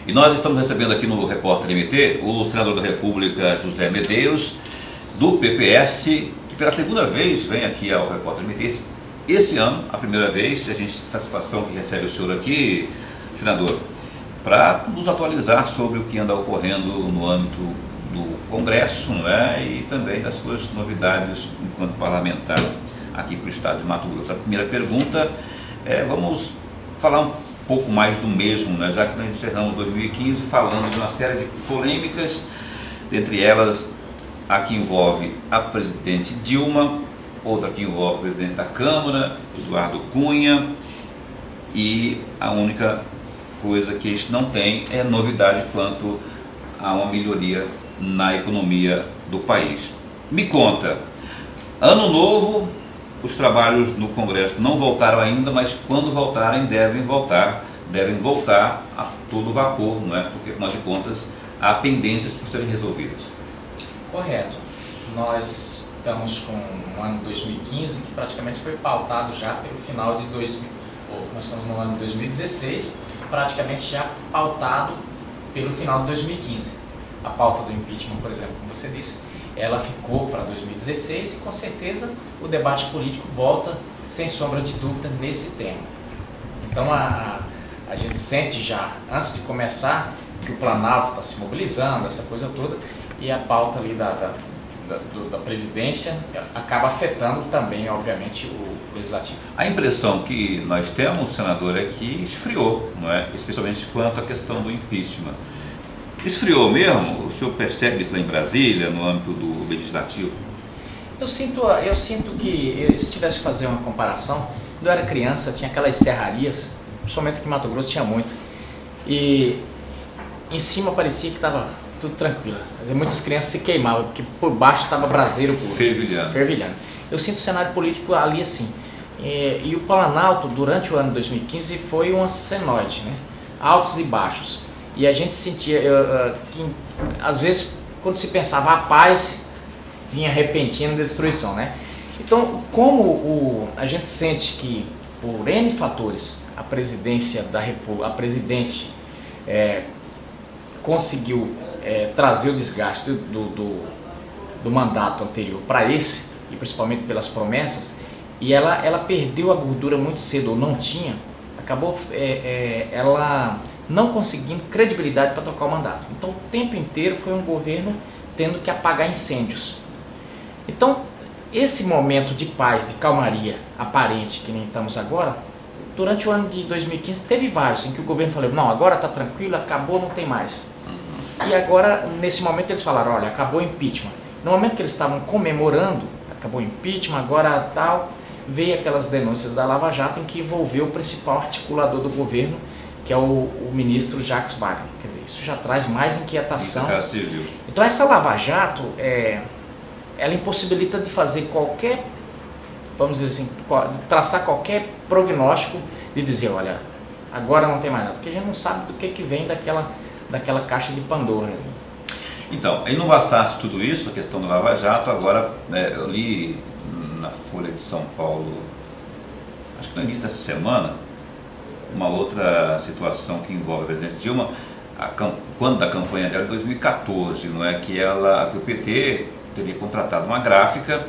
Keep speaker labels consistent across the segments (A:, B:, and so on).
A: E nós estamos recebendo aqui no Repórter MT o senador da República, José Medeiros, do PPS, que pela segunda vez vem aqui ao Repórter MT. Esse ano, a primeira vez, a gente tem satisfação que recebe o senhor aqui, senador, para nos atualizar sobre o que anda ocorrendo no âmbito do Congresso, não é? E também das suas novidades enquanto parlamentar aqui para o estado de Mato Grosso. A primeira pergunta é, vamos falar um pouco mais do mesmo, né? Já que nós encerramos 2015 falando de uma série de polêmicas, dentre elas a que envolve a presidente Dilma, outra que envolve o presidente da Câmara, Eduardo Cunha, e a única coisa que a gente não tem é novidade quanto a uma melhoria na economia do país. Me conta, ano novo, os trabalhos no Congresso não voltaram ainda, mas quando voltarem devem voltar a todo vapor, não é? Porque afinal de contas há pendências por serem resolvidas.
B: Correto. Nós estamos com o ano 2015 que praticamente foi pautado já pelo final de nós estamos no ano de 2016, praticamente já pautado pelo final de 2015. A pauta do impeachment, por exemplo, como você disse, ela ficou para 2016 e com certeza o debate político volta sem sombra de dúvida nesse tema. Então a gente sente já, antes de começar, que o Planalto está se mobilizando, essa coisa toda, e a pauta ali da presidência acaba afetando também, obviamente, o legislativo.
A: A impressão que nós temos, senador, é que esfriou, não é? Especialmente quanto à questão do impeachment. Esfriou mesmo? O senhor percebe isso lá em Brasília, no âmbito do legislativo?
B: Eu sinto que, se tivesse que fazer uma comparação, quando eu era criança tinha aquelas serrarias, principalmente aqui em Mato Grosso tinha muito, e em cima parecia que estava tudo tranquilo. Muitas crianças se queimavam, porque por baixo estava braseiro puro. Fervilhando. Eu sinto o cenário político ali assim. E o Planalto, durante o ano 2015, foi uma senoide, né? Altos e baixos. E a gente sentia, que às vezes, quando se pensava a paz, vinha repentina destruição, né? Então, como a gente sente que, por N fatores, a presidência da República, a presidente conseguiu trazer o desgaste do mandato anterior para esse, e principalmente pelas promessas, e ela perdeu a gordura muito cedo, ou não tinha, acabou ela não conseguindo credibilidade para trocar o mandato. Então o tempo inteiro foi um governo tendo que apagar incêndios. Então esse momento de paz, de calmaria aparente que nem estamos agora, durante o ano de 2015 teve vários em que o governo falou, não, agora está tranquilo, acabou, não tem mais. E agora, nesse momento, eles falaram, olha, acabou o impeachment. No momento que eles estavam comemorando, acabou o impeachment, agora tal, veio aquelas denúncias da Lava Jato em que envolveu o principal articulador do governo, que é o ministro Jacques Wagner. Quer dizer, isso já traz mais inquietação. Então essa Lava Jato, ela impossibilita de fazer qualquer, vamos dizer assim, traçar qualquer prognóstico de dizer, olha, agora não tem mais nada, porque a gente não sabe do que vem daquela caixa de Pandora.
A: Então, aí não bastasse tudo isso, a questão do Lava Jato, agora eu li na Folha de São Paulo, acho que no início dessa semana, uma outra situação que envolve a presidente Dilma, quando da campanha dela em 2014, não é? Que o PT teria contratado uma gráfica,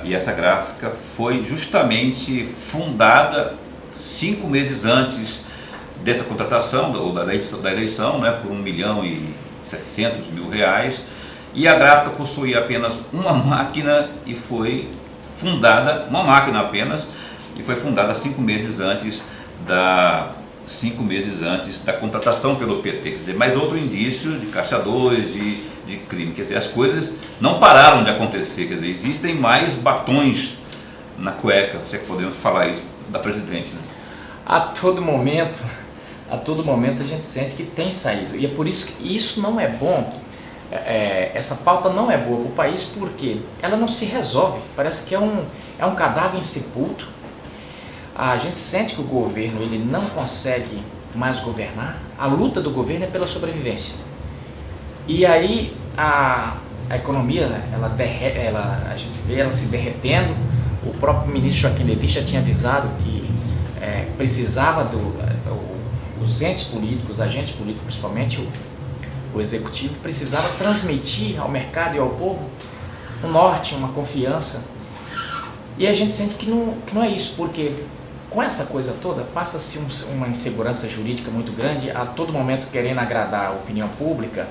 A: e essa gráfica foi justamente fundada 5 meses antes dessa contratação, ou da eleição, né, por R$1.700.000, e a gráfica possuía apenas uma máquina e foi fundada, uma máquina apenas, e foi fundada 5 meses antes da contratação pelo PT, quer dizer, mais outro indício de Caixa 2, de crime, quer dizer, as coisas não pararam de acontecer, quer dizer, existem mais batons na cueca, se é que podemos falar isso da presidente, né?
B: A todo momento a gente sente que tem saído, e é por isso que isso não é bom, essa pauta não é boa para o país, porque ela não se resolve, parece que é um cadáver insepulto. A gente sente que o governo ele não consegue mais governar, a luta do governo é pela sobrevivência. E aí a economia, a gente vê ela se derretendo. O próprio ministro Joaquim Levy já tinha avisado que precisava os entes políticos, os agentes políticos, principalmente o executivo, precisava transmitir ao mercado e ao povo um norte, uma confiança. E a gente sente que não é isso, porque com essa coisa toda passa-se uma insegurança jurídica muito grande, a todo momento querendo agradar a opinião pública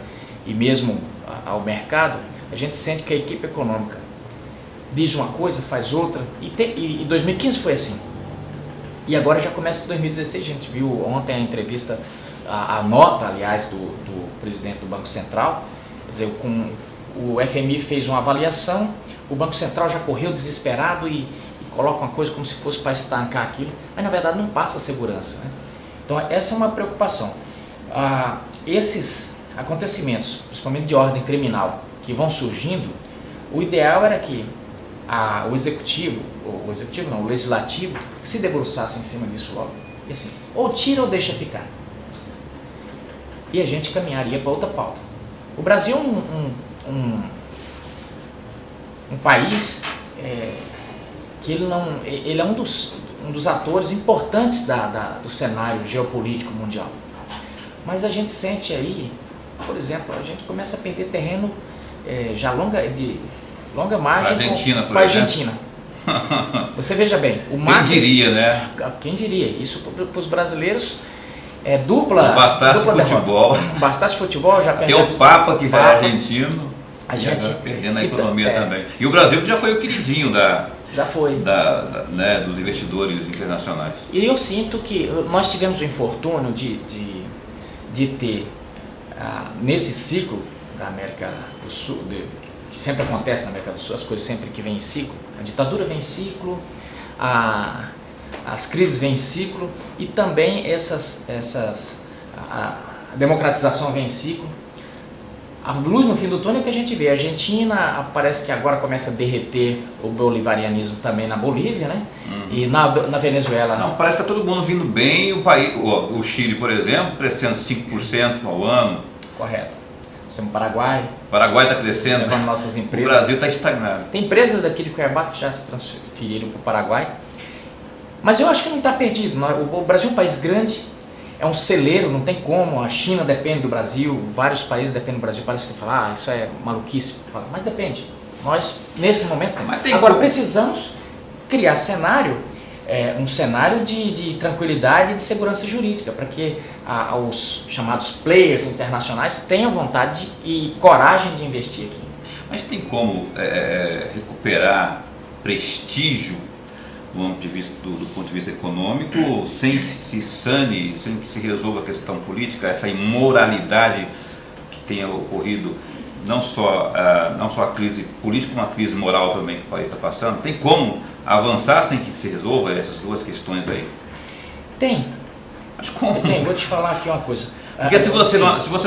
B: e mesmo ao mercado. A gente sente que a equipe econômica diz uma coisa, faz outra, e 2015 foi assim. E agora já começa 2016, a gente viu ontem a entrevista, a nota, aliás, do presidente do Banco Central, quer dizer, o FMI fez uma avaliação, o Banco Central já correu desesperado e coloca uma coisa como se fosse para estancar aquilo, mas na verdade não passa segurança, né? Então essa é uma preocupação. Esses acontecimentos, principalmente de ordem criminal, que vão surgindo, o ideal era que o legislativo se debruçasse em cima disso logo. E assim, ou tira ou deixa ficar. E a gente caminharia para outra pauta. O Brasil é um país que ele é um dos atores importantes do cenário geopolítico mundial. Mas a gente sente aí, por exemplo, a gente começa a perder terreno já longa margem com a Argentina. Você veja bem, o mar.
A: Quem diria, né?
B: Quem diria? Isso para os brasileiros é dupla.
A: Não bastasse
B: dupla
A: futebol.
B: Não bastasse futebol, já
A: tem o Papa que é argentino.
B: A gente
A: já perdendo a economia também. E o Brasil que já foi o queridinho
B: já foi.
A: Né, dos investidores internacionais.
B: E eu sinto que nós tivemos o infortúnio de ter, nesse ciclo da América do Sul, que sempre acontece na América do Sul, as coisas sempre que vêm em ciclo, a ditadura vem em ciclo, as crises vêm em ciclo e também a democratização vem em ciclo. A luz no fim do túnel é que a gente vê. A Argentina parece que agora começa a derreter o bolivarianismo também na Bolívia, né? E na Venezuela.
A: Não, parece que está todo mundo vindo bem. O Chile, por exemplo, crescendo 5% ao ano.
B: Correto. Temos o Paraguai.
A: O Paraguai está crescendo.
B: Levando nossas empresas.
A: O Brasil está estagnado.
B: Tem empresas daqui de Cuiabá que já se transferiram para o Paraguai. Mas eu acho que não está perdido. O Brasil é um país grande. É um celeiro, não tem como, a China depende do Brasil, vários países dependem do Brasil, parece que fala, isso é maluquice, mas depende. Nós, nesse momento, agora precisamos criar um cenário de tranquilidade e de segurança jurídica, para que os chamados players internacionais tenham vontade e coragem de investir aqui.
A: Mas tem como recuperar prestígio do ponto de vista econômico, sem que se sane, sem que se resolva a questão política, essa imoralidade que tenha ocorrido, não só a crise política, como a crise moral também que o país está passando? Tem como avançar sem que se resolva essas duas questões aí?
B: Tem.
A: Mas como?
B: Tem, vou te falar aqui uma coisa.
A: Porque se você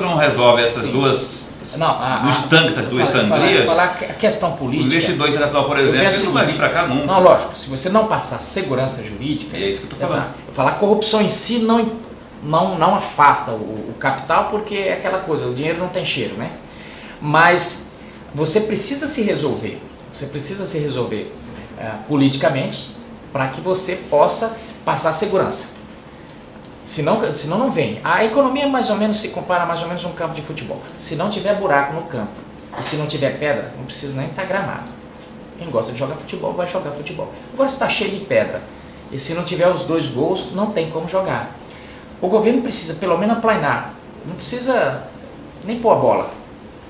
A: não resolve essas duas... essas duas sangrias,
B: falar a questão política.
A: O investidor internacional, por exemplo, ele não vai vir para cá nunca.
B: Não, lógico, se você não passar segurança jurídica,
A: é isso que eu estou falando.
B: Eu falar corrupção em si não afasta o capital, porque é aquela coisa, o dinheiro não tem cheiro, né? Mas você precisa se resolver, politicamente, para que você possa passar segurança. Senão não vem. A economia mais ou menos se compara mais ou menos a um campo de futebol. Se não tiver buraco no campo e se não tiver pedra, não precisa nem estar gramado. Quem gosta de jogar futebol vai jogar futebol. Agora se está cheio de pedra e se não tiver os 2 gols, não tem como jogar. O governo precisa pelo menos aplanar. Não precisa nem pôr a bola.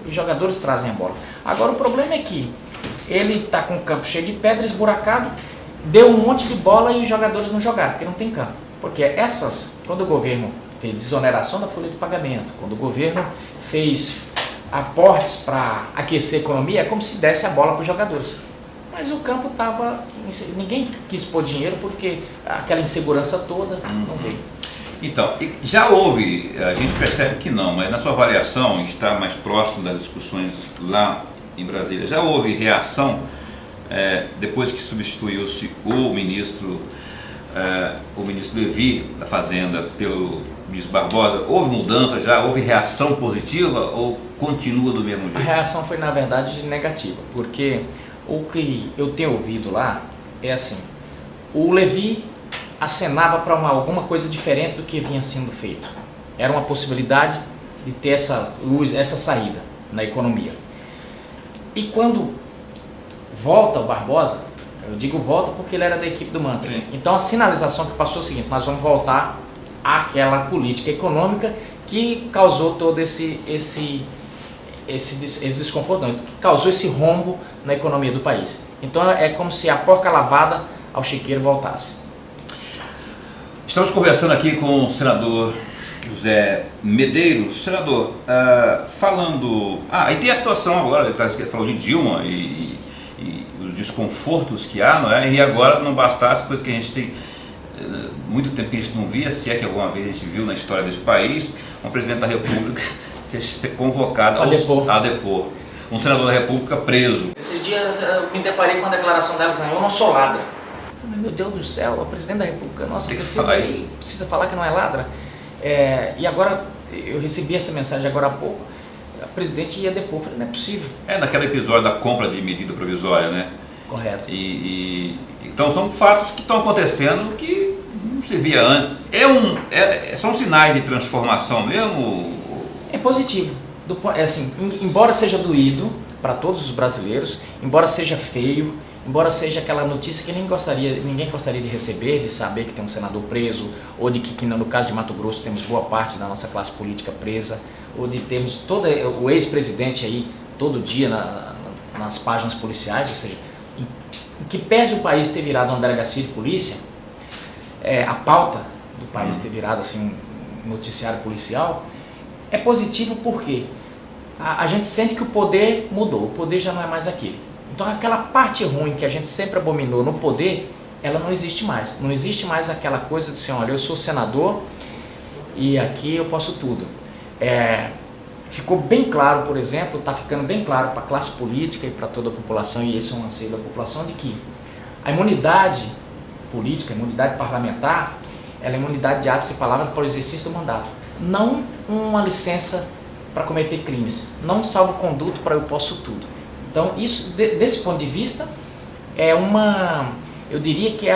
B: Os jogadores trazem a bola. Agora o problema é que ele está com o campo cheio de pedra, esburacado, deu um monte de bola e os jogadores não jogaram, porque não tem campo. Porque quando o governo fez desoneração da folha de pagamento, quando o governo fez aportes para aquecer a economia, é como se desse a bola para os jogadores. Mas o campo estava... Ninguém quis pôr dinheiro porque aquela insegurança toda não veio.
A: Então, já houve, a gente percebe que não, mas na sua avaliação, está mais próximo das discussões lá em Brasília, já houve reação depois que substituiu-se o ministro Levi da Fazenda pelo ministro Barbosa? Houve mudança já? Houve reação positiva ou continua do mesmo jeito?
B: A reação foi, na verdade, negativa, porque o que eu tenho ouvido lá é assim: o Levi acenava para alguma coisa diferente do que vinha sendo feito. Era uma possibilidade de ter essa luz, essa saída na economia. E quando volta o Barbosa, eu digo volta porque ele era da equipe do Mantega.
A: Sim.
B: Então a sinalização que passou é o seguinte: nós vamos voltar àquela política econômica que causou todo esse desconforto, não, que causou esse rombo na economia do país. Então é como se a porca lavada ao chiqueiro voltasse.
A: Estamos conversando aqui com o senador José Medeiros. Senador, falando... e tem a situação agora, ele falou de Dilma e os desconfortos que há, não é? E agora não bastasse, coisa que a gente tem muito tempo que a gente não via, se é que alguma vez a gente viu na história desse país, um presidente da República ser convocado a depor. Um senador da República preso.
B: Esses dias eu me deparei com a declaração dela dizendo: eu não sou ladra. Meu Deus do céu, o presidente da República, nossa, precisa falar que não é ladra. E agora, eu recebi essa mensagem agora há pouco, a presidente ia depor, eu falei, não é possível.
A: Naquele episódio da compra de medida provisória, né?
B: Correto.
A: Então são fatos que estão acontecendo que não se via antes. São sinais de transformação mesmo?
B: É positivo. Assim, embora seja doído para todos os brasileiros, embora seja feio, embora seja aquela notícia que ninguém gostaria de receber, de saber que tem um senador preso, ou de que no caso de Mato Grosso temos boa parte da nossa classe política presa, ou de termos todo o ex-presidente aí todo dia nas páginas policiais, ou seja, em que pese o país ter virado uma delegacia de polícia, a pauta do país ter virado assim um noticiário policial, é positivo porque a gente sente que o poder mudou, o poder já não é mais aquele. Então aquela parte ruim que a gente sempre abominou no poder, ela não existe mais. Não existe mais aquela coisa de assim, olha, eu sou senador e aqui eu posso tudo. Ficou bem claro, por exemplo, está ficando bem claro para a classe política e para toda a população, e esse é um anseio da população, de que a imunidade política, a imunidade parlamentar, ela é imunidade de atos e palavras para o exercício do mandato. Não uma licença para cometer crimes, não um salvo-conduto para eu posso tudo. Então, isso, desse ponto de vista, eu diria que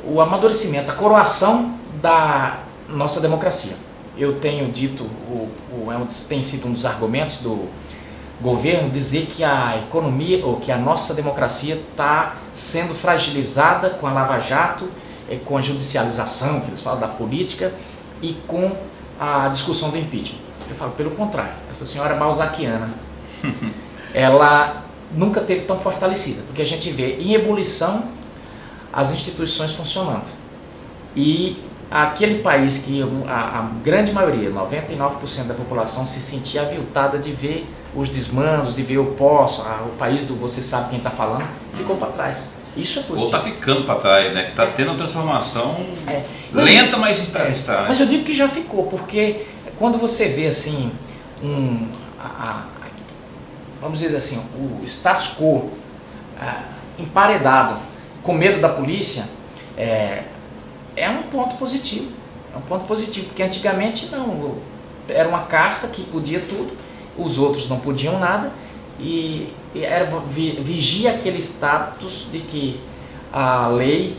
B: o amadurecimento, a coroação da nossa democracia. Eu tenho dito, tem sido um dos argumentos do governo, dizer que a economia, ou que a nossa democracia está sendo fragilizada com a Lava Jato, com a judicialização, que eles falam, da política, e com a discussão do impeachment. Eu falo, pelo contrário, essa senhora balzaquiana, ela nunca teve tão fortalecida, porque a gente vê em ebulição as instituições funcionando. E aquele país que a grande maioria, 99% da população, se sentia aviltada de ver os desmandos, de ver o país do você sabe quem está falando, ficou para trás. Isso é positivo.
A: Ou está ficando para trás, né? Está tendo uma transformação lenta, mas está. Né?
B: Mas eu digo que já ficou, porque quando você vê assim, vamos dizer assim, o status quo emparedado, com medo da polícia, é um ponto positivo. É um ponto positivo, porque antigamente não, era uma casta que podia tudo, os outros não podiam nada, e vigia aquele status de que a lei,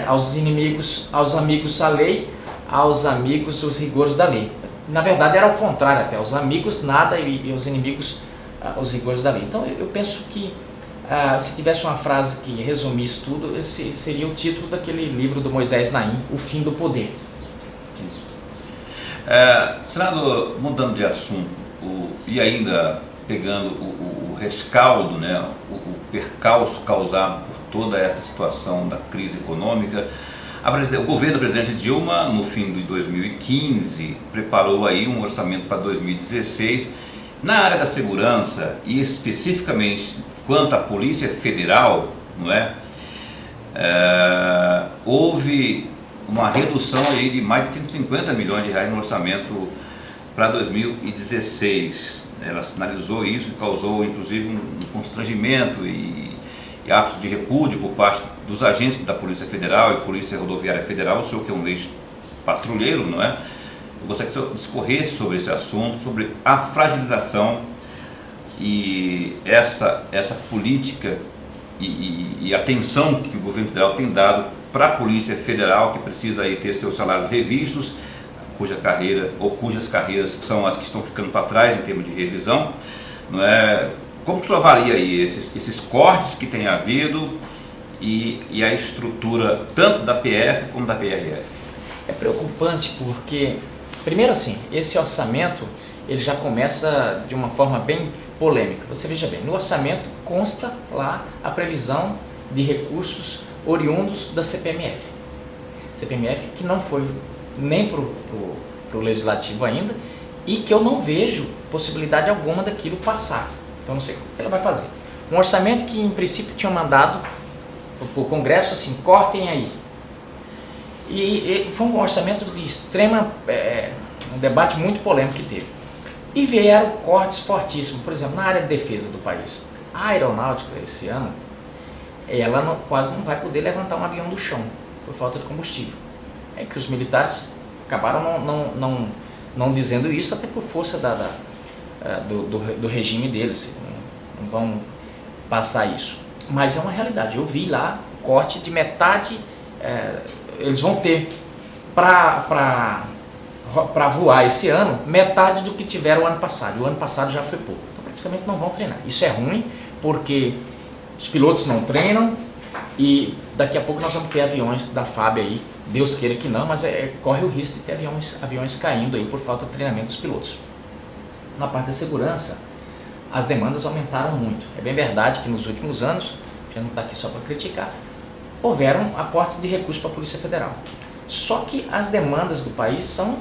B: aos inimigos, aos amigos a lei, aos amigos os rigores da lei. Na verdade era o contrário até, os amigos nada e os inimigos os rigores da lei. Então eu penso que se tivesse uma frase que resumisse tudo, esse seria o título daquele livro do Moisés Naim, O Fim do Poder.
A: Senador, mudando de assunto, e ainda pegando o rescaldo, né, o percalço causado por toda essa situação da crise econômica, o governo da presidente Dilma, no fim de 2015, preparou aí um orçamento para 2016. Na área da segurança, e especificamente quanto à Polícia Federal, não é? Houve uma redução aí de mais de 150 milhões de reais no orçamento para 2016. Ela sinalizou isso e causou inclusive um constrangimento e atos de repúdio por parte dos agentes da Polícia Federal e Polícia Rodoviária Federal. O senhor que é um ex-patrulheiro, não é? Eu gostaria que o senhor discorresse sobre esse assunto, sobre a fragilização e essa política e a atenção que o governo federal tem dado para a Polícia Federal, que precisa aí ter seus salários revistos, cujas carreiras são as que estão ficando para trás em termos de revisão, não é? Como que o senhor avalia aí esses cortes que tem havido e a estrutura tanto da PF como da PRF?
B: É preocupante porque, primeiro assim, esse orçamento ele já começa de uma forma bem polêmica. Você veja bem, no orçamento consta lá a previsão de recursos oriundos da CPMF. CPMF que não foi nem para o Legislativo ainda e que eu não vejo possibilidade alguma daquilo passar. Então não sei o que ela vai fazer. Um orçamento que em princípio tinha mandado para o Congresso assim, cortem aí. E foi um orçamento de extrema, um debate muito polêmico que teve. E vieram cortes fortíssimos, por exemplo, na área de defesa do país. A aeronáutica esse ano, ela quase não vai poder levantar um avião do chão por falta de combustível. É que os militares acabaram não dizendo isso, até por força do regime deles, não vão passar isso. Mas é uma realidade, eu vi lá corte de metade, eles vão ter para voar esse ano, metade do que tiveram o ano passado. O ano passado já foi pouco, então praticamente não vão treinar. Isso é ruim, porque os pilotos não treinam e daqui a pouco nós vamos ter aviões da FAB aí, Deus queira que não, mas corre o risco de ter aviões caindo aí por falta de treinamento dos pilotos. Na parte da segurança, as demandas aumentaram muito. É bem verdade que nos últimos anos, a gente não está aqui só para criticar, houveram aportes de recursos para a Polícia Federal. Só que as demandas do país são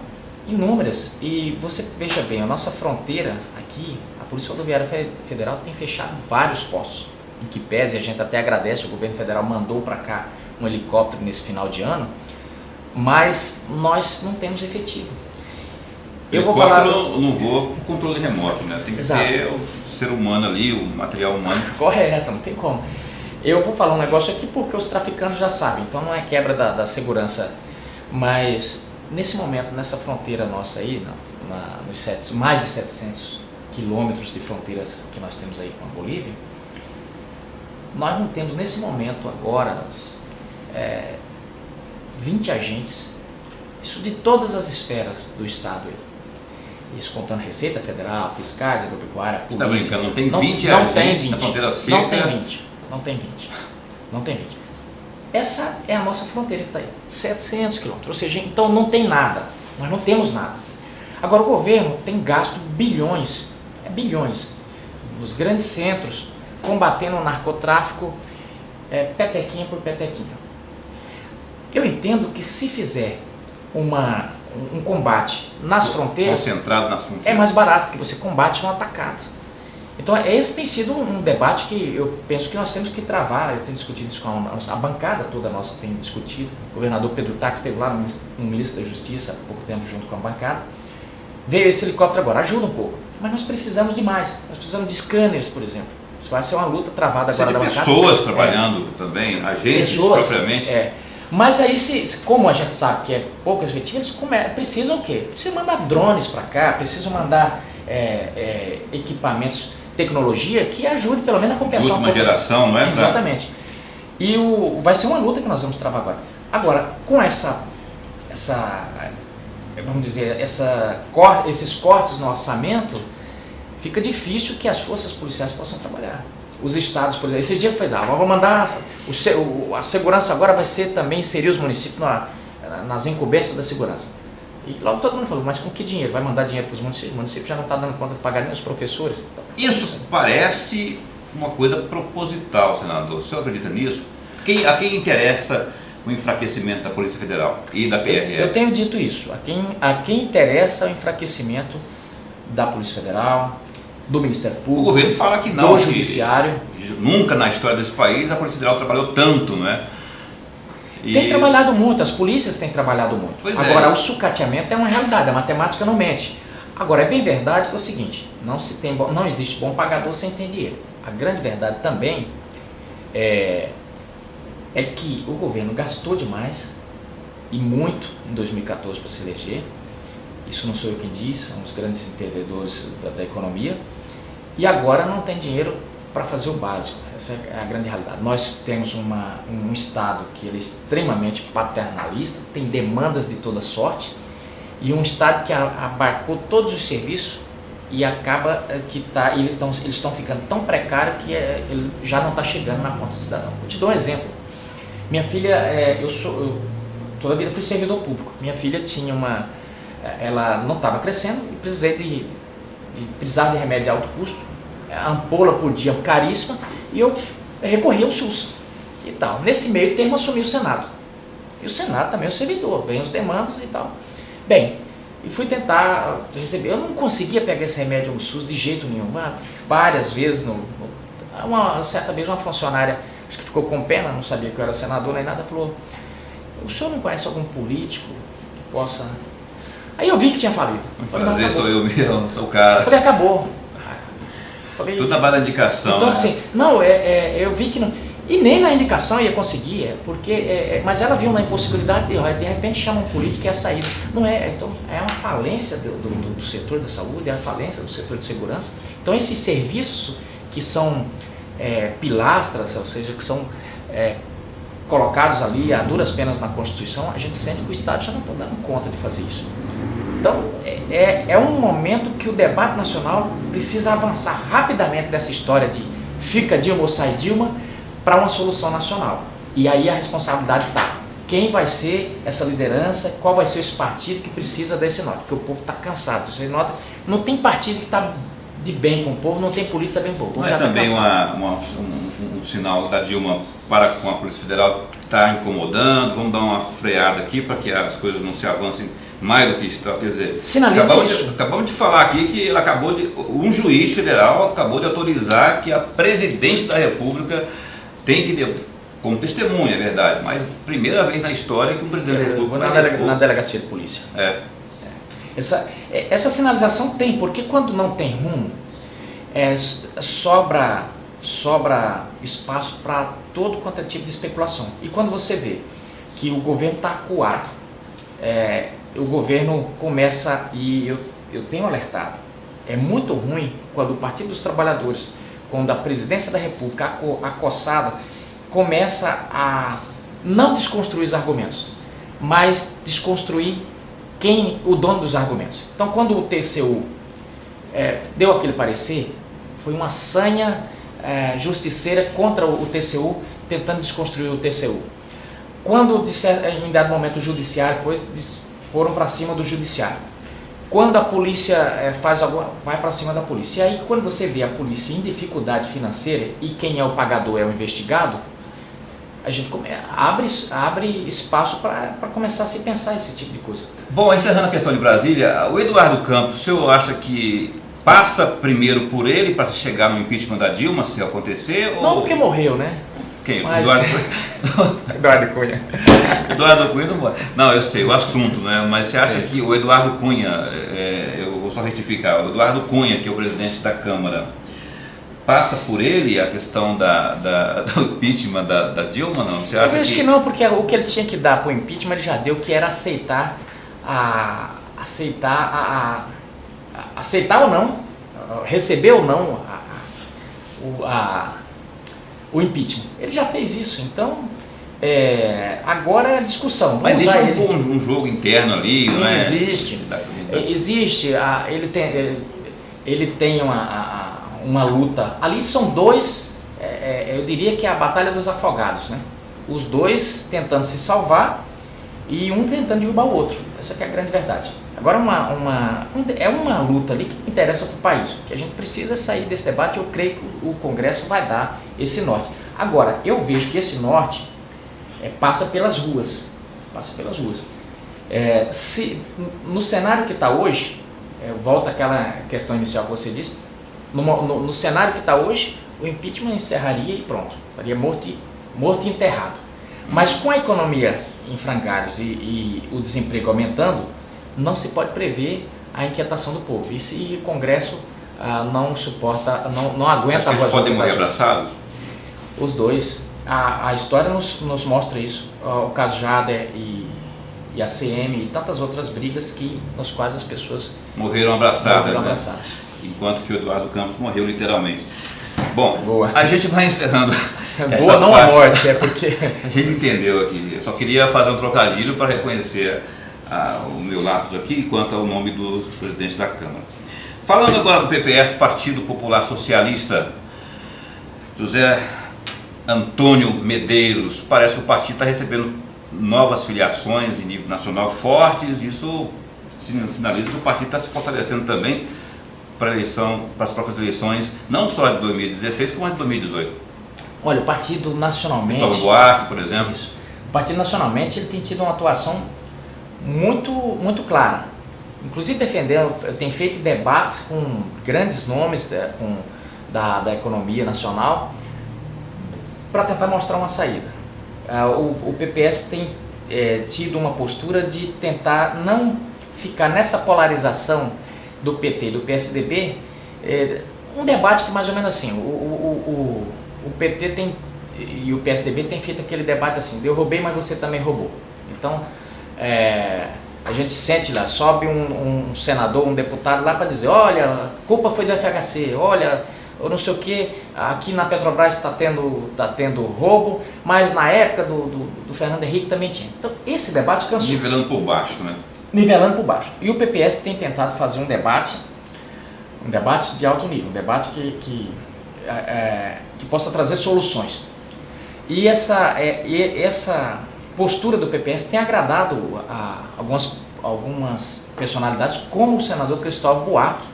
B: inúmeras e você veja bem, a nossa fronteira aqui, a Polícia Rodoviária Federal tem fechado vários postos, em que pese a gente até agradece, o governo federal mandou para cá um helicóptero nesse final de ano, mas nós não temos efetivo.
A: Eu vou falar, não voa com controle remoto, né? Tem que ter o ser humano ali, o material humano.
B: Correto, não tem como. Eu vou falar um negócio aqui porque os traficantes já sabem, então não é quebra da segurança, mas nesse momento, nessa fronteira nossa aí, mais de 700 quilômetros de fronteiras que nós temos aí com a Bolívia, nós não temos nesse momento agora 20 agentes, isso de todas as esferas do Estado aí. Isso contando Receita Federal, fiscais, agropecuária, polícia.
A: Tá brincando, não tem 20 agentes na fronteira seca?
B: Não tem 20. Essa é a nossa fronteira que está aí, 700 quilômetros, ou seja, então não tem nada, nós não temos nada. Agora o governo tem gasto bilhões, nos grandes centros, combatendo o narcotráfico, petequinha por petequinha. Eu entendo que se fizer um combate nas fronteiras,
A: concentrado nas fronteiras,
B: é mais barato, porque você combate no atacado. Então esse tem sido um debate que eu penso que nós temos que travar. Eu tenho discutido isso com a bancada toda nossa, tem discutido. O governador Pedro Taques esteve lá no Ministro da Justiça há pouco tempo junto com a bancada. Veio esse helicóptero agora, ajuda um pouco, mas nós precisamos de mais. Nós precisamos de scanners, por exemplo. Isso vai ser uma luta travada agora da bancada.
A: Pessoas trabalhando também, agentes propriamente.
B: Mas aí, como a gente sabe que é poucas efetivas, precisam o quê? Precisam mandar drones para cá, precisam mandar equipamentos, tecnologia que ajude pelo menos a compensar
A: de última geração, não é?
B: Exatamente. E vai ser uma luta que nós vamos travar agora. Agora, com vamos dizer, esses cortes no orçamento, fica difícil que as forças policiais possam trabalhar. Os estados, por exemplo, esse dia foi vamos mandar, a segurança agora vai ser também inserir os municípios nas incumbências da segurança. E logo todo mundo falou, mas com que dinheiro? Vai mandar dinheiro para os municípios? O município já não está dando conta de pagar nem os professores.
A: Isso parece uma coisa proposital, senador. O senhor acredita nisso? A quem interessa o enfraquecimento da Polícia Federal e da PRF?
B: Eu tenho dito isso. A quem interessa o enfraquecimento da Polícia Federal, do Ministério Público,
A: o governo fala que não,
B: do Judiciário.
A: Nunca na história desse país a Polícia Federal trabalhou tanto, não é?
B: Tem trabalhado muito, as polícias têm trabalhado muito. Agora, o sucateamento é uma realidade, a matemática não mente. Agora, é bem verdade que é o seguinte, não existe bom pagador sem ter dinheiro. A grande verdade também é que o governo gastou demais e muito em 2014 para se eleger. Isso não sou eu quem diz, são os grandes entendedores da economia. E agora não tem dinheiro para fazer o básico. Essa é a grande realidade. Nós temos um Estado que ele é extremamente paternalista, tem demandas de toda sorte, e um Estado que abarcou todos os serviços e acaba que eles estão ficando tão precários que ele já não está chegando na conta do cidadão. Vou te dar um exemplo. Minha filha, toda a vida fui servidor público. Minha filha ela não estava crescendo e precisava de remédio de alto custo, ampola por dia caríssima, e eu recorri ao SUS e tal. Nesse meio termo assumi o Senado. E o Senado também é o servidor, vem as demandas e tal. Bem, e fui tentar receber, eu não conseguia pegar esse remédio no SUS de jeito nenhum. Várias vezes, uma certa vez uma funcionária, acho que ficou com pena, não sabia que eu era senador nem nada, falou: o senhor não conhece algum político que possa... Aí eu vi que tinha falido.
A: Fazer sou eu mesmo, sou o cara.
B: Falei, acabou.
A: Tudo na base da indicação.
B: Então,
A: né?
B: assim, eu vi que não. E nem na indicação ia conseguir, mas ela viu uma impossibilidade de repente chama um político que é a saída. Não é, então é uma falência do setor da saúde, é uma falência do setor de segurança. Então esses serviços que são pilastras, ou seja, que são colocados ali a duras penas na Constituição, a gente sente que o Estado já não está dando conta de fazer isso. Então é um momento que o debate nacional precisa avançar rapidamente dessa história de fica Dilma ou sai Dilma, para uma solução nacional. E aí a responsabilidade está. Quem vai ser essa liderança, qual vai ser esse partido que precisa desse norte? Porque o povo está cansado. Você nota, não tem partido que está de bem com o povo, não tem política bem com o povo.
A: Não é também um sinal da Dilma com a Polícia Federal que está incomodando, vamos dar uma freada aqui para que as coisas não se avancem mais do que estão, quer dizer, acabamos de falar aqui que um juiz federal acabou de autorizar que a presidente da República tem que, como testemunha, é verdade, mas primeira vez na história que um presidente da República...
B: Na delegacia de polícia. Essa sinalização tem, porque quando não tem rumo, sobra espaço para todo quanto é tipo de especulação. E quando você vê que o governo está acuado, o governo começa, e eu tenho alertado, é muito ruim quando o Partido dos Trabalhadores, quando a presidência da República acossada, começa a não desconstruir os argumentos, mas desconstruir o dono dos argumentos. Então, quando o TCU deu aquele parecer, foi uma sanha justiceira contra o TCU, tentando desconstruir o TCU. Quando, em dado momento, o judiciário foram para cima do judiciário. Quando a polícia vai para cima da polícia. E aí, quando você vê a polícia em dificuldade financeira e quem é o pagador é o investigado, a gente abre espaço para começar a se pensar esse tipo de coisa.
A: Bom, encerrando a questão de Brasília, o Eduardo Campos, o senhor acha que passa primeiro por ele para chegar no impeachment da Dilma, se acontecer?
B: Não, porque morreu, né?
A: Quem?
B: Mas...
A: Eduardo Cunha. Eduardo Cunha não morre. Não, eu sei, o assunto, né? Mas você acha que o Eduardo Cunha, eu vou só retificar, o Eduardo Cunha, que é o presidente da Câmara, passa por ele a questão do impeachment da Dilma, não? Você acha
B: eu vejo que não, porque o que ele tinha que dar para o impeachment ele já deu, que era aceitar ou não, receber ou não o impeachment. Ele já fez isso, então agora é a discussão.
A: Mas existe um jogo interno ali,
B: sim,
A: não é?
B: Existe. Ele tem uma luta. Ali são dois, eu diria que é a batalha dos afogados, né? Os dois tentando se salvar e um tentando derrubar o outro. Essa que é a grande verdade. Agora é uma luta ali que interessa para o país. O que a gente precisa é sair desse debate. Eu creio que o Congresso vai dar esse norte. Agora, eu vejo que esse norte passa pelas ruas. Se no cenário que está hoje, volta àquela questão inicial que você disse, no cenário que está hoje, o impeachment encerraria e pronto, estaria morto e enterrado. Mas com a economia em frangalhos e o desemprego aumentando, não se pode prever a inquietação do povo. E se o Congresso não suporta, não aguenta a voz.
A: Eles podem morrer abraçados?
B: Os dois. A história nos mostra isso. O caso Jader e a CM e tantas outras brigas nos quais as pessoas
A: morreram abraçadas.
B: Morreram abraçadas.
A: Enquanto que o Eduardo Campos morreu literalmente. Bom,
B: Boa.
A: a gente vai encerrando essa
B: Boa não
A: parte.
B: a morte, é porque...
A: A gente entendeu aqui. Eu só queria fazer um trocadilho para reconhecer o meu lápis aqui quanto ao nome do presidente da Câmara. Falando agora do PPS, Partido Popular Socialista, José Antônio Medeiros, parece que o partido está recebendo novas filiações em nível nacional fortes. Isso sinaliza que o partido está se fortalecendo também para as próprias eleições, não só de 2016, como de 2018.
B: Olha, o partido nacionalmente...
A: Gustavo Buarque, por exemplo.
B: Isso. O partido nacionalmente ele tem tido uma atuação muito clara. Inclusive tem feito debates com grandes nomes da economia nacional para tentar mostrar uma saída. O PPS tem tido uma postura de tentar não ficar nessa polarização do PT e do PSDB, um debate que mais ou menos assim, o PT e o PSDB tem feito aquele debate assim, eu roubei, mas você também roubou. Então, a gente sente lá, sobe um senador, um deputado lá para dizer, olha, a culpa foi do FHC, olha, eu não sei o que, aqui na Petrobras está tendo roubo, mas na época do Fernando Henrique também tinha. Então, esse debate cansou.
A: Nivelando por baixo, né?
B: Nivelando por baixo. E o PPS tem tentado fazer um debate de alto nível, um debate que possa trazer soluções. E essa postura do PPS tem agradado a algumas personalidades, como o senador Cristóvão Buarque,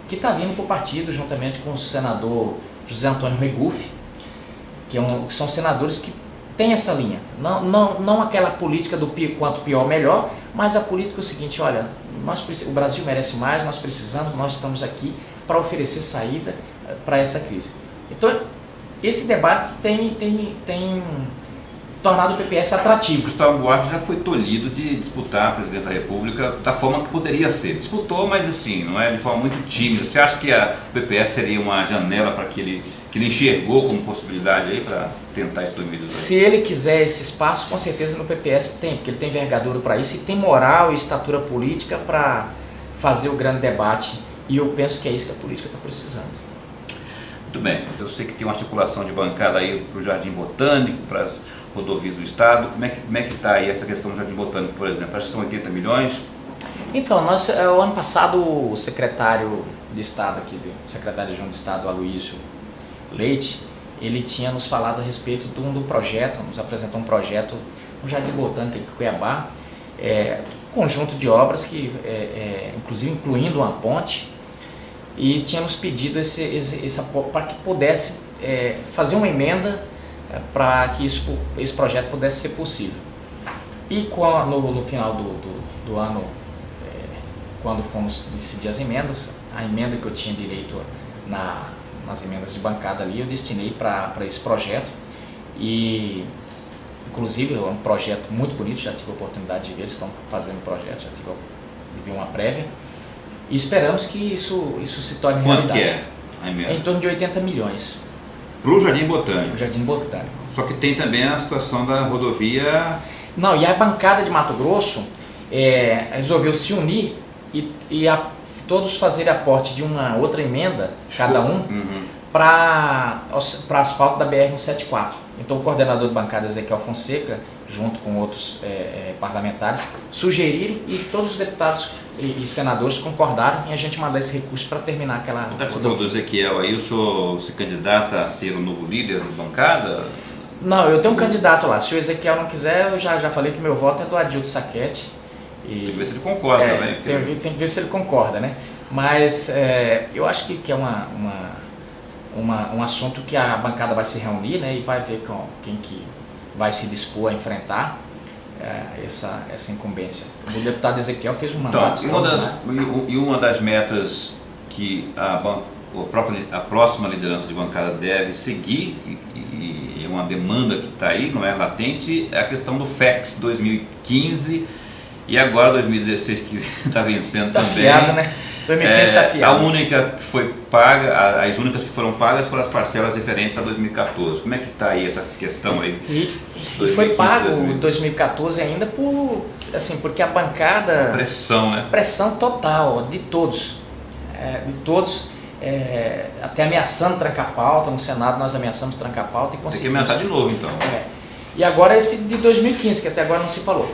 B: que está vindo para o partido juntamente com o senador José Antônio Regufe, que são senadores que têm essa linha. Não aquela política do quanto pior melhor, mas a política é o seguinte, olha, o Brasil merece mais, nós precisamos, nós estamos aqui para oferecer saída para essa crise. Então, esse debate tem tornado o PPS atrativo.
A: Gustavo Buarque já foi tolhido de disputar a presidência da República da forma que poderia ser. Disputou, mas assim, não é de forma muito tímida. Você acha que a PPS seria uma janela para que ele enxergou como possibilidade aí para tentar isso em 2018?
B: Se ele quiser esse espaço, com certeza no PPS tem, porque ele tem envergadura para isso e tem moral e estatura política para fazer o grande debate. E eu penso que é isso que a política está precisando.
A: Muito bem. Eu sei que tem uma articulação de bancada aí para o Jardim Botânico, para as rodovias do Estado. Como é que está aí essa questão do Jardim Botânico, por exemplo? Acho que são 80 milhões?
B: Então, o ano passado o secretário de Estado aqui, o secretário adjunto de Estado, Aloysio Leite, ele tinha nos falado a respeito do projeto, nos apresentou um projeto no Jardim Botânico aqui em Cuiabá, conjunto de obras que, inclusive incluindo uma ponte, e tinha nos pedido para que pudesse fazer uma emenda para que esse projeto pudesse ser possível. E no final do ano, quando fomos decidir as emendas, a emenda que eu tinha direito nas emendas de bancada ali, eu destinei para esse projeto. E, inclusive, é um projeto muito bonito, já tive a oportunidade de ver, eles estão fazendo o projeto, já tive de ver uma prévia. E esperamos que isso se torne realidade.
A: Quanto que é a emenda?
B: É em torno de 80 milhões.
A: Para o Jardim Botânico?
B: O Jardim Botânico.
A: Só que tem também a situação da rodovia...
B: Não, e a bancada de Mato Grosso resolveu se unir e todos fazerem aporte de uma outra emenda, cada um, para asfalto da BR-174. Então o coordenador de bancada, Ezequiel Fonseca, junto com outros parlamentares, sugeriram e todos os deputados e senadores concordaram em a gente mandar esse recurso para terminar aquela...
A: Então, você falou do Ezequiel aí, o senhor se candidata a ser o novo líder da bancada?
B: Não, eu tenho um candidato lá. Se o Ezequiel não quiser, eu já falei que meu voto é do Adilto Saquete.
A: Tem que ver se ele concorda também.
B: Tem que ver se ele concorda, né? Mas eu acho que é um assunto que a bancada vai se reunir, né? E vai ver quem que vai se dispor a enfrentar essa incumbência. O deputado Ezequiel fez um mandato.
A: Então, uma das metas que a próxima liderança de bancada deve seguir, e é uma demanda que está aí, não é latente, é a questão do FEX 2015 e agora 2016 que está vencendo também.
B: Fiado, né? 2015 está fiado.
A: A única que foi paga, as únicas que foram pagas foram as parcelas referentes a 2014. Como é que está aí essa questão aí?
B: E foi pago em 2014 ainda porque a bancada...
A: Pressão, né?
B: Pressão total de todos. até ameaçando trancar a pauta. No Senado nós ameaçamos trancar a pauta e
A: Tem que
B: conseguimos.
A: ameaçar de novo, então.
B: E agora esse de 2015, que até agora não se falou.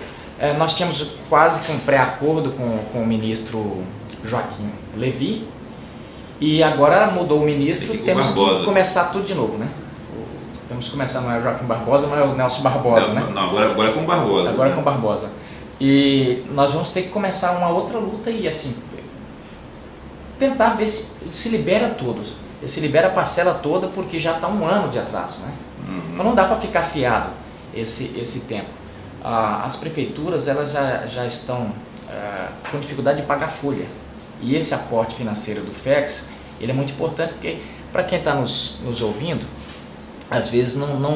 B: Nós tínhamos quase que um pré-acordo com o ministro Joaquim Levy, e agora mudou o ministro, temos que começar tudo de novo, né? Temos que começar, não é o Joaquim Barbosa, mas é o Nelson Barbosa, né?
A: Não, agora é com o Barbosa.
B: Agora é com o Barbosa. E nós vamos ter que começar uma outra luta e, assim, tentar ver se libera todos. Se libera a parcela toda, porque já está um ano de atraso, né? Então não dá para ficar fiado esse tempo. As prefeituras, elas já estão com dificuldade de pagar folha. E esse aporte financeiro do FEX, ele é muito importante, porque para quem está nos ouvindo, às vezes não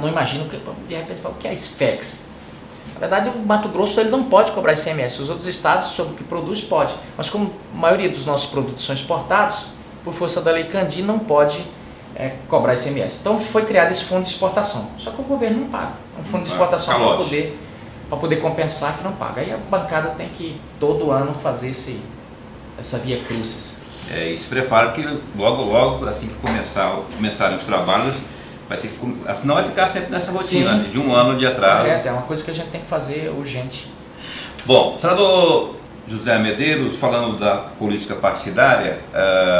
B: imagina, de repente fala, o que é esse FEX? Na verdade, o Mato Grosso ele não pode cobrar ICMS, os outros estados, sobre o que produz, pode. Mas como a maioria dos nossos produtos são exportados, por força da Lei Candir, não pode cobrar ICMS. Então foi criado esse fundo de exportação, só que o governo não paga. Um fundo de exportação para poder compensar que não paga. Aí a bancada tem que todo ano fazer essa via crucis.
A: E se prepara que logo assim que começarem os trabalhos, vai ter que, senão vai ficar sempre nessa rotina de um ano de atraso.
B: É uma coisa que a gente tem que fazer urgente.
A: Bom, senador José Medeiros, falando da política partidária,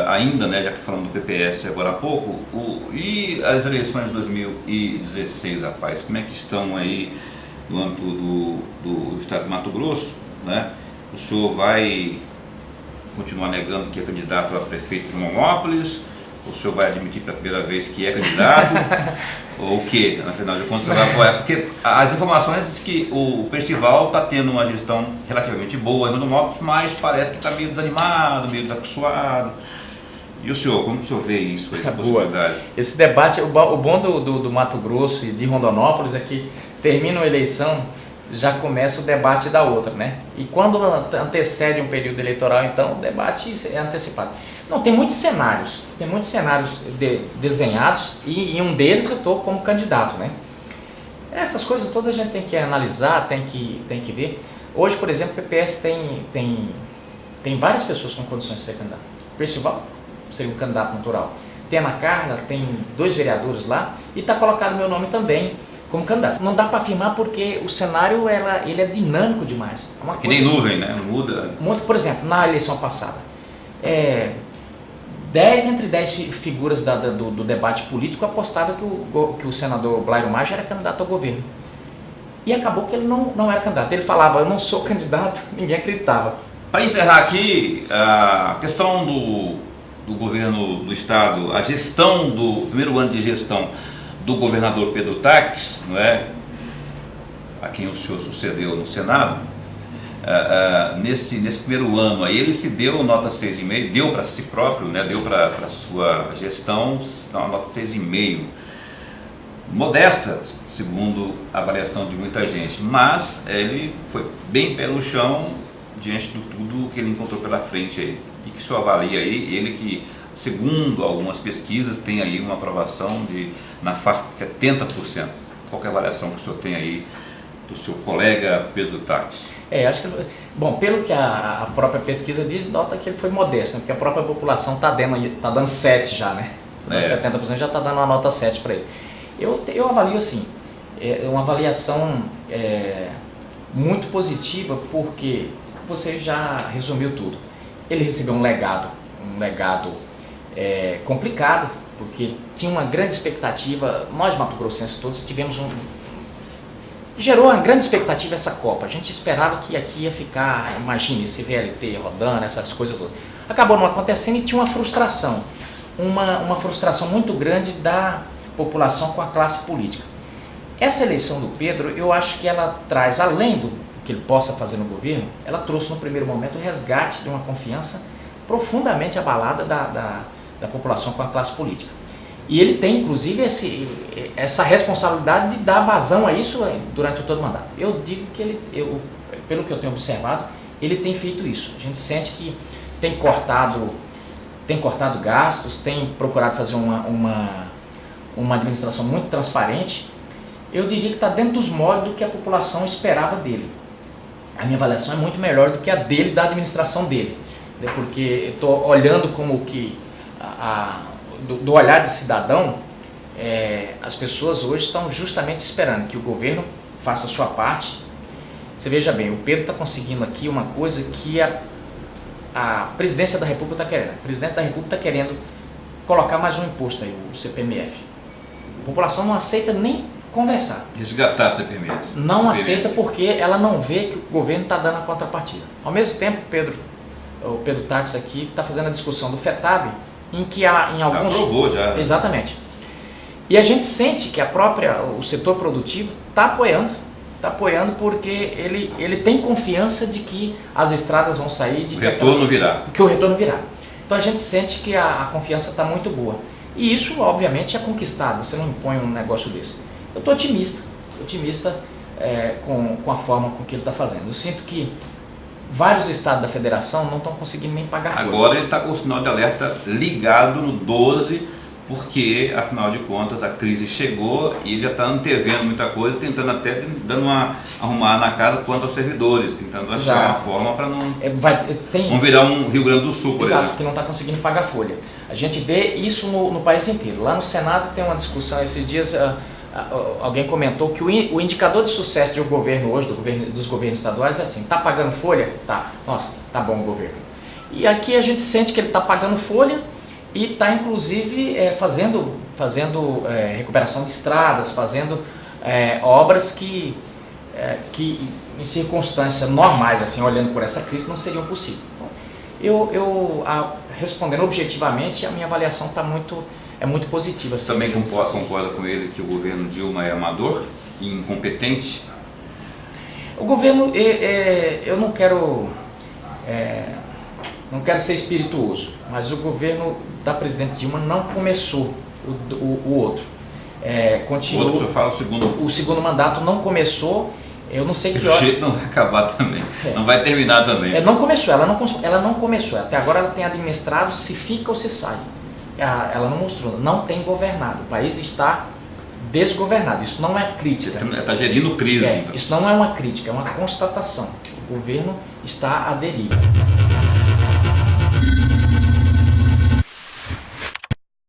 A: ainda, né, já que falamos do PPS agora há pouco, e as eleições de 2016, rapaz, como é que estão aí no âmbito do estado de Mato Grosso, né? O senhor vai continuar negando que é candidato a prefeito de Monópolis? O senhor vai admitir pela primeira vez que é candidato? Ou o quê? Afinal de contas, você vai apoiar? Porque as informações dizem que o Percival está tendo uma gestão relativamente boa em Monópolis, mas parece que está meio desanimado, meio desacostumado. E o senhor, como o senhor vê isso, essa possibilidade?
B: Esse debate, o bom do Mato Grosso e de Rondonópolis é que termina a eleição, já começa o debate da outra, né? E quando antecede um período eleitoral, então o debate é antecipado. Não, tem muitos cenários desenhados e em um deles eu estou como candidato, né? Essas coisas todas a gente tem que analisar, tem que ver. Hoje, por exemplo, o PPS tem várias pessoas com condições de ser candidato. O Percival seria um candidato natural. Tem a Ana Carla, tem 2 vereadores lá e está colocado meu nome também como candidato. Não dá para afirmar porque o cenário ele é dinâmico demais. É uma
A: que nem nuvem, né? Muda.
B: Muito, por exemplo, na eleição passada, 10 entre 10 figuras do debate político apostavam que o senador Blairo Maggi era candidato ao governo. E acabou que ele não era candidato. Ele falava, eu não sou candidato, ninguém acreditava.
A: Para encerrar aqui, a questão do governo do estado, a gestão do primeiro ano de gestão do governador Pedro Taques, não é? A quem o senhor sucedeu no Senado, nesse primeiro ano aí ele se deu nota 6,5, deu para si próprio, né? Deu para a sua gestão uma nota 6,5, modesta, segundo a avaliação de muita gente, mas ele foi bem pé no chão diante de tudo que ele encontrou pela frente aí. O que o senhor avalia aí? Ele que, segundo algumas pesquisas, tem aí uma aprovação na faixa de 70%. Qual é a avaliação que o senhor tem aí do seu colega Pedro Taques?
B: Acho que, bom, pelo que a própria pesquisa diz, nota que ele foi modesto, né? Porque a própria população está dando 7 já, né? 70% já está dando uma nota 7 para ele. Eu avalio assim, uma avaliação muito positiva, porque você já resumiu tudo. Ele recebeu um legado complicado, porque tinha uma grande expectativa, nós mato-grossenses todos gerou uma grande expectativa essa Copa. A gente esperava que aqui ia ficar, imagine, esse VLT rodando, essas coisas todas. Acabou não acontecendo e tinha uma frustração, uma frustração muito grande da população com a classe política. Essa eleição do Pedro, eu acho que ela traz, além do que ele possa fazer no governo, ela trouxe no primeiro momento o resgate de uma confiança profundamente abalada da população com a classe política. E ele tem, inclusive, essa responsabilidade de dar vazão a isso durante todo o mandato. Eu digo que pelo que eu tenho observado, ele tem feito isso. A gente sente que tem cortado gastos, tem procurado fazer uma administração muito transparente. Eu diria que está dentro dos moldes do que a população esperava dele. A minha avaliação é muito melhor do que a dele, da administração dele. porque estou olhando como que, do olhar de cidadão, as pessoas hoje estão justamente esperando que o governo faça a sua parte. Você veja bem, o Pedro está conseguindo aqui uma coisa que a presidência da República está querendo. A presidência da República está querendo colocar mais um imposto aí, o CPMF. A população não aceita nem conversar.
A: Resgatar a CPMF.
B: Não aceita porque ela não vê que o governo está dando a contrapartida. Ao mesmo tempo, o Pedro Táxi aqui está fazendo a discussão do FETAB, em que há em alguns...
A: Já aprovou, já.
B: Exatamente. E a gente sente que o setor produtivo está apoiando porque ele tem confiança de que as estradas vão sair, de
A: que o retorno virá.
B: Então a gente sente que a confiança está muito boa. E isso, obviamente, é conquistado, você não impõe um negócio desse. Eu estou otimista com a forma com que ele está fazendo. Eu sinto que vários estados da federação não estão conseguindo nem pagar folha.
A: Agora ele está com o sinal de alerta ligado no 12, porque, afinal de contas, a crise chegou e ele já está antevendo muita coisa, tentando até arrumar na casa quanto aos servidores, tentando achar uma forma para não virar um Rio Grande do Sul, por exemplo.
B: Que não está conseguindo pagar folha. A gente vê isso no país inteiro. Lá no Senado tem uma discussão, esses dias alguém comentou que o indicador de sucesso de um governo hoje, dos governos estaduais, é assim: está pagando folha? Tá. Nossa, tá bom o governo. E aqui a gente sente que ele está pagando folha e está inclusive fazendo recuperação de estradas, fazendo obras que em circunstâncias normais, assim, olhando por essa crise, não seriam possíveis. Respondendo objetivamente, a minha avaliação é muito positiva.
A: Você também concorda com ele que o governo Dilma é amador e incompetente?
B: O governo, eu não quero ser espirituoso, mas o governo da presidente Dilma não começou o outro. Continua,
A: o outro, você fala o segundo.
B: O segundo mandato não começou. Eu não sei que hora.
A: O jeito não vai acabar também. Não vai terminar também.
B: Não começou, ela não começou. Até agora ela tem administrado se fica ou se sai. Ela não mostrou, não tem governado. O país está desgovernado. Isso não é crítica.
A: Está gerindo crise. Então.
B: Isso não é uma crítica, é uma constatação. O governo está à deriva.